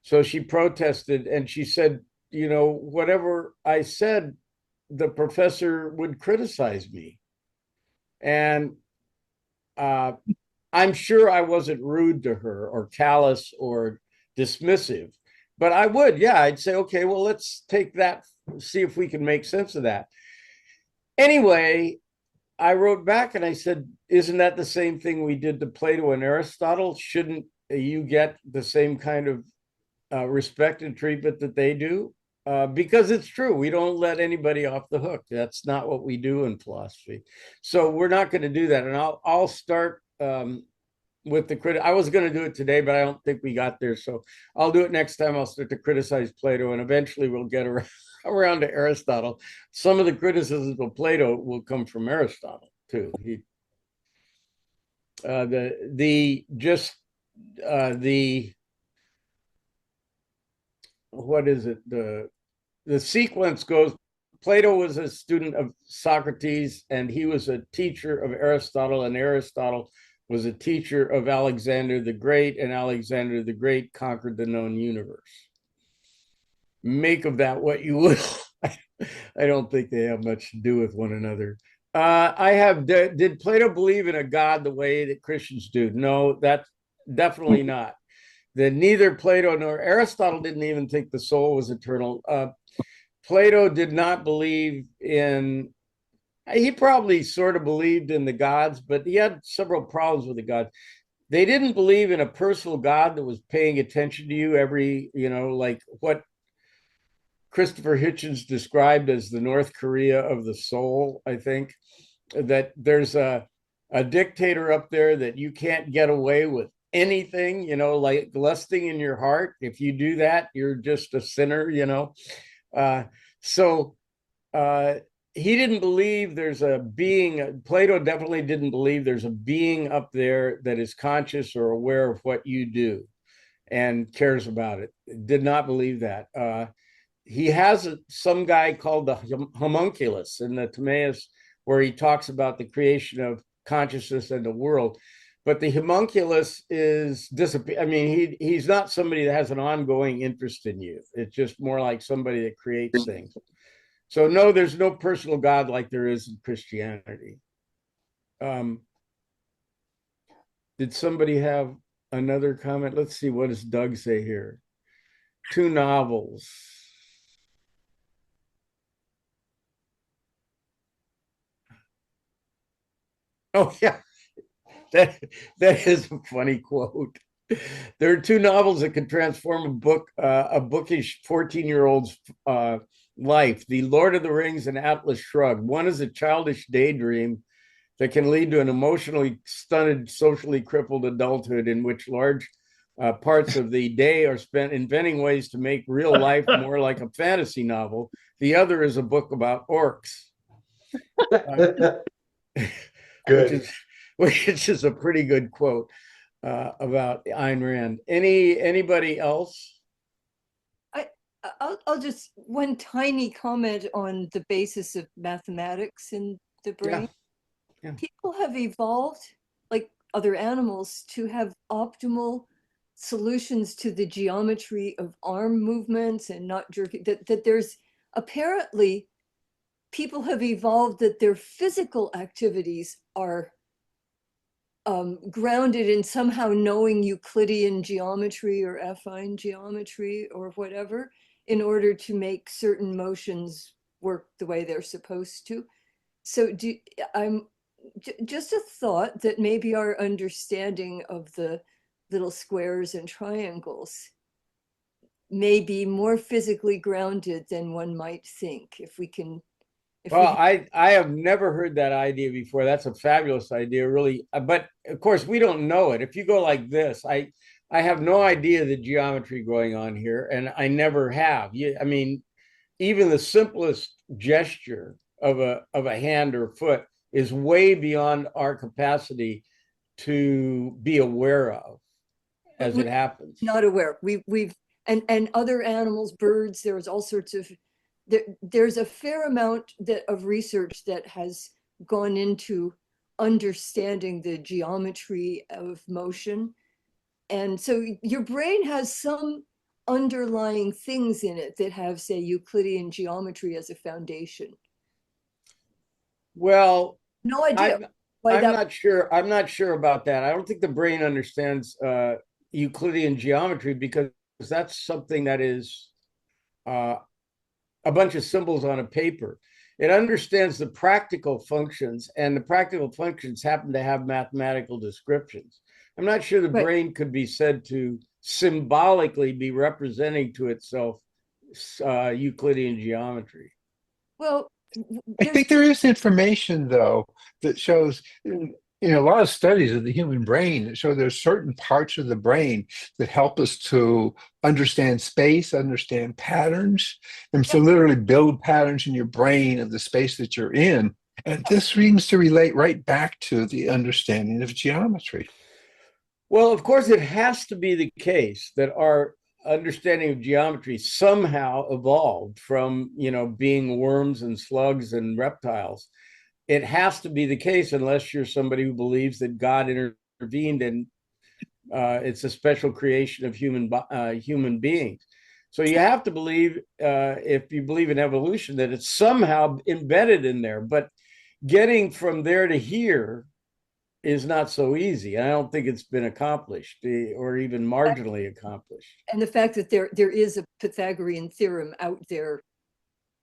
so she protested, and she said, whatever I said, the professor would criticize me. And I'm sure I wasn't rude to her or callous or dismissive, but I'd say, okay, well, let's take that, see if we can make sense of that. Anyway, I wrote back and I said, isn't that the same thing we did to Plato and Aristotle? Shouldn't you get the same kind of respect and treatment that they do? Because it's true, we don't let anybody off the hook. That's not what we do in philosophy. So we're not going to do that. And I'll start with the critic. I was going to do it today, but I don't think we got there. So I'll do it next time. I'll start to criticize Plato, and eventually we'll get around to Aristotle. Some of the criticisms of Plato will come from Aristotle too. What is it? The sequence goes, Plato was a student of Socrates, and he was a teacher of Aristotle, and Aristotle was a teacher of Alexander the Great, and Alexander the Great conquered the known universe. Make of that what you will. I don't think they have much to do with one another. Did Plato believe in a God the way that Christians do? No, that's definitely not. That neither Plato nor Aristotle didn't even think the soul was eternal. Plato did not believe in, he probably sort of believed in the gods, but he had several problems with the gods. They didn't believe in a personal God that was paying attention to you like what Christopher Hitchens described as the North Korea of the soul, I think, that there's a dictator up there that you can't get away with anything, like lusting in your heart. If you do that, you're just a sinner, So he didn't believe there's a being. Plato definitely didn't believe there's a being up there that is conscious or aware of what you do and cares about it. Did not believe that. He has some guy called the homunculus in the Timaeus, where he talks about the creation of consciousness and the world. But the homunculus is disappear. I mean, he's not somebody that has an ongoing interest in you. It's just more like somebody that creates things. So no, there's no personal God like there is in Christianity. Did somebody have another comment? Let's see, what does Doug say here? 2 novels. Oh yeah, that that is a funny quote. There are two novels that can transform a bookish 14-year-old's life: The Lord of the Rings and Atlas Shrugged. One is a childish daydream that can lead to an emotionally stunted, socially crippled adulthood in which large parts of the day are spent inventing ways to make real life more like a fantasy novel. The other is a book about orcs, which Good. is which is a pretty good quote about Ayn Rand. Anybody else? I'll just one tiny comment on the basis of mathematics in the brain. Yeah. People have evolved, like other animals, to have optimal solutions to the geometry of arm movements and not jerking. That there's apparently people have evolved that their physical activities are grounded in somehow knowing Euclidean geometry or affine geometry or whatever in order to make certain motions work the way they're supposed to. So just a thought that maybe our understanding of the little squares and triangles may be more physically grounded than one might think if we can. Well, I have never heard that idea before. That's a fabulous idea, really. But of course, we don't know it. If you go like this, I have no idea the geometry going on here, and I never have. I mean, even the simplest gesture of a hand or foot is way beyond our capacity to be aware of as it happens. Not aware. We've and other animals, birds, there's all sorts of there's a fair amount of research that has gone into understanding the geometry of motion. And so your brain has some underlying things in it that have, say, Euclidean geometry as a foundation. Well, No idea. I'm not sure. I'm not sure about that. I don't think the brain understands Euclidean geometry because that's something that is a bunch of symbols on a paper. It understands the practical functions, and the practical functions happen to have mathematical descriptions. I'm not sure the brain could be said to symbolically be representing to itself Euclidean geometry. Well, I think there is information, though, that shows a lot of studies of the human brain that show there's certain parts of the brain that help us to understand space, understand patterns, and so literally build patterns in your brain of the space that you're in. And this seems to relate right back to the understanding of geometry. Well, of course, it has to be the case that our understanding of geometry somehow evolved from, being worms and slugs and reptiles. It has to be the case unless you're somebody who believes that God intervened and it's a special creation of human beings. So you have to believe, if you believe in evolution, that it's somehow embedded in there. But getting from there to here is not so easy. I don't think it's been accomplished or even marginally accomplished. And the fact that there is a Pythagorean theorem out there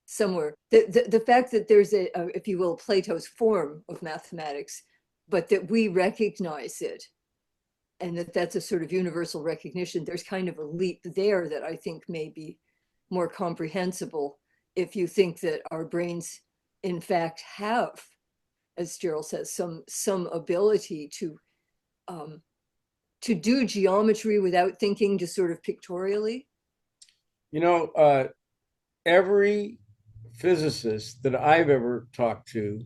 somewhere, the fact that there's a, if you will, Plato's form of mathematics, but that we recognize it and that's a sort of universal recognition, there's kind of a leap there that I think may be more comprehensible if you think that our brains in fact have, as Gerald says, some ability to do geometry without thinking, just sort of pictorially. Every physicist that I've ever talked to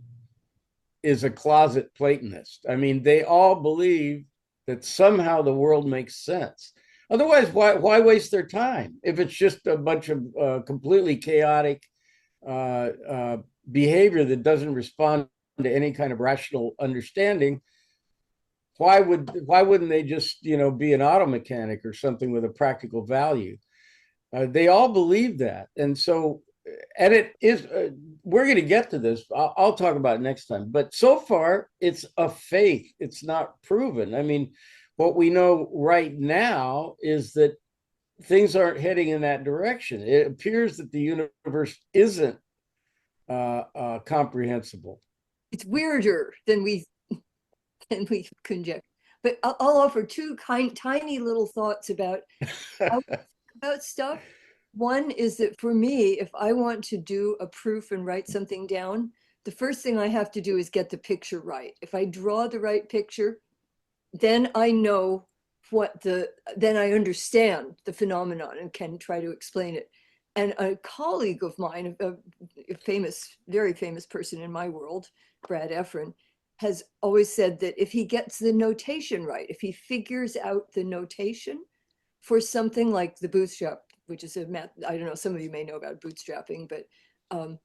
is a closet Platonist. I mean, they all believe that somehow the world makes sense. Otherwise, why waste their time? If it's just a bunch of completely chaotic behavior that doesn't respond to any kind of rational understanding, why wouldn't they just be an auto mechanic or something with a practical value? They all believe that, and so, and it is. We're going to get to this. I'll talk about it next time. But so far, it's a faith. It's not proven. I mean, what we know right now is that things aren't heading in that direction. It appears that the universe isn't comprehensible. It's weirder than we and we conjecture. But I'll offer two tiny little thoughts about about stuff. One is that for me, if I want to do a proof and write something down, the first thing I have to do is get the picture right. If I draw the right picture, then I know then I understand the phenomenon and can try to explain it. And a colleague of mine, a very famous person in my world, Brad Efron, has always said that if he gets the notation right, if he figures out the notation for something like the bootstrap, which is a math, I don't know, some of you may know about bootstrapping, but that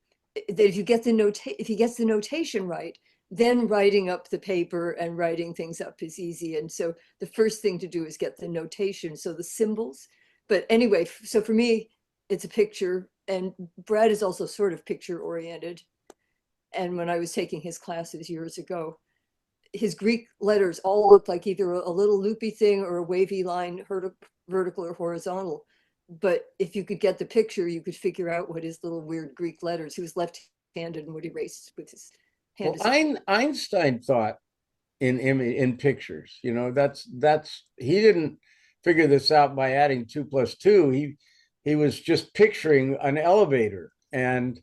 if he gets the notation right, then writing up the paper and writing things up is easy. And so the first thing to do is get the notation, so the symbols. But anyway, so for me, it's a picture, and Brad is also sort of picture oriented. And when I was taking his classes years ago, his Greek letters all looked like either a little loopy thing or a wavy line, vertical or horizontal. But if you could get the picture, you could figure out what his little weird Greek letters. He was left-handed and would erase with his hand. Well, Einstein thought in pictures. You know, that's he didn't figure this out by adding 2 + 2. He was just picturing an elevator, and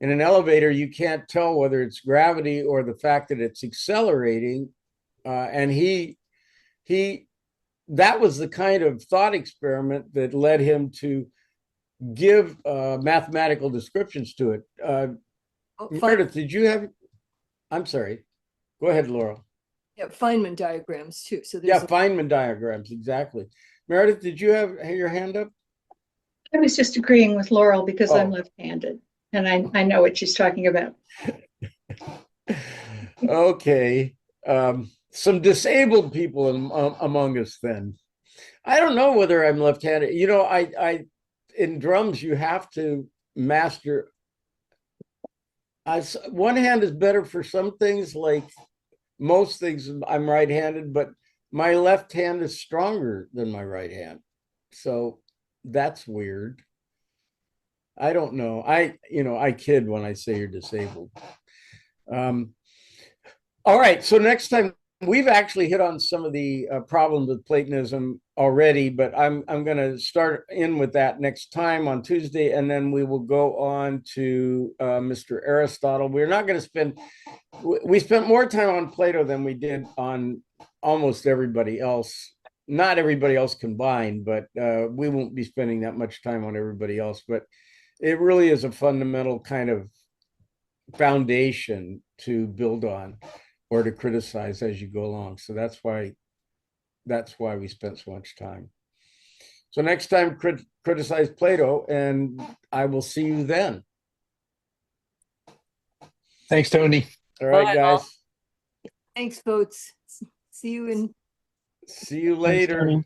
in an elevator you can't tell whether it's gravity or the fact that it's accelerating. And that was the kind of thought experiment that led him to give mathematical descriptions to it. Meredith, did you have? I'm sorry. Go ahead, Laurel. Yeah, Feynman diagrams too. So Yeah, Feynman diagrams, exactly. Meredith, did you have your hand up? I was just agreeing with Laurel because I'm Oh. left-handed and I know what she's talking about. Okay. Some disabled people among us then. I don't know whether I'm left-handed. You know, I in drums you have to master. One hand is better for some things, like most things. I'm right-handed, but my left hand is stronger than my right hand. So that's weird. I don't know. I kid when I say you're disabled. All right. So next time, we've actually hit on some of the problems with Platonism already, but I'm going to start in with that next time on Tuesday, and then we will go on to Mr. Aristotle. We're not going to we spent more time on Plato than we did on almost everybody else. Not everybody else combined, but we won't be spending that much time on everybody else. But it really is a fundamental kind of foundation to build on or to criticize as you go along. So that's why we spent so much time. So next time, criticize Plato, and I will see you then. Thanks, Tony. All right, Bye, guys. Thanks, folks. See you See you later. Thanks, Tony.